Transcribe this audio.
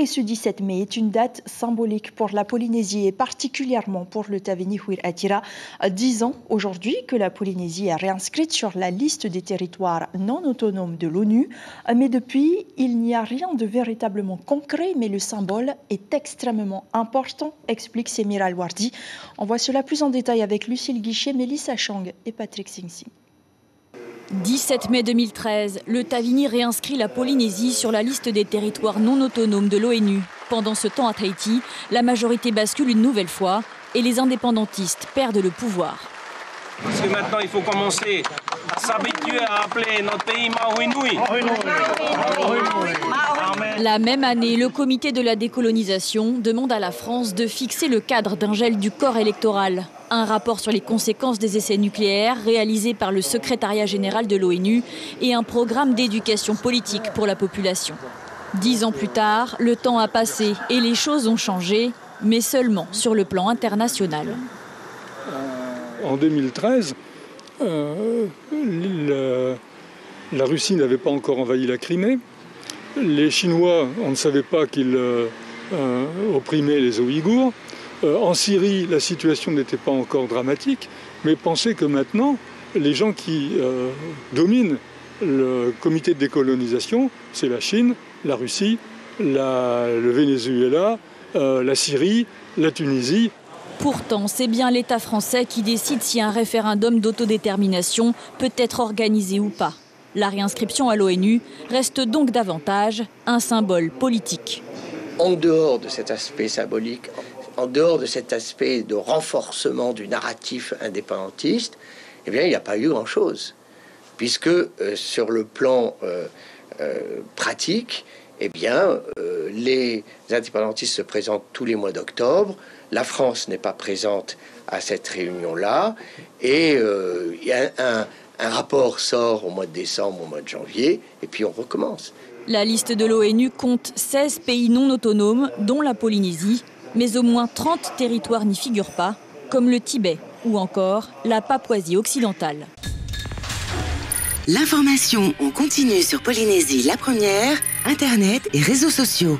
Et ce 17 mai est une date symbolique pour la Polynésie et particulièrement pour le Tavini Hwir Atira. 10 ans aujourd'hui que la Polynésie est réinscrite sur la liste des territoires non autonomes de l'ONU. Mais depuis, il n'y a rien de véritablement concret, mais le symbole est extrêmement important, explique Semir Alwardi. On voit cela plus en détail avec Lucille Guichet, Mélissa Chang et Patrick Singh Singh. 17 mai 2013, le Tavini réinscrit la Polynésie sur la liste des territoires non autonomes de l'ONU. Pendant ce temps à Tahiti, la majorité bascule une nouvelle fois et les indépendantistes perdent le pouvoir. Parce que maintenant, il faut commencer à s'habituer à appeler notre pays Mahuinui. La même année, le comité de la décolonisation demande à la France de fixer le cadre d'un gel du corps électoral. Un rapport sur les conséquences des essais nucléaires réalisé par le secrétariat général de l'ONU et un programme d'éducation politique pour la population. 10 ans plus tard, le temps a passé et les choses ont changé, mais seulement sur le plan international. En 2013, la Russie n'avait pas encore envahi la Crimée. Les Chinois, on ne savait pas qu'ils opprimaient les Ouïghours. En Syrie, la situation n'était pas encore dramatique, mais pensez que maintenant, les gens qui dominent le comité de décolonisation, c'est la Chine, la Russie, le Venezuela, la Syrie, la Tunisie. Pourtant, c'est bien l'État français qui décide si un référendum d'autodétermination peut être organisé ou pas. La réinscription à l'ONU reste donc davantage un symbole politique. En dehors de cet aspect symbolique, en dehors de cet aspect de renforcement du narratif indépendantiste, eh bien, il n'y a pas eu grand-chose. Puisque sur le plan pratique, eh bien, les indépendantistes se présentent tous les mois d'octobre. La France n'est pas présente à cette réunion-là. Et un rapport sort au mois de décembre, au mois de janvier, et puis on recommence. La liste de l'ONU compte 16 pays non autonomes, dont la Polynésie, mais au moins 30 territoires n'y figurent pas, comme le Tibet ou encore la Papouasie occidentale. L'information en continu sur Polynésie la première, Internet et réseaux sociaux.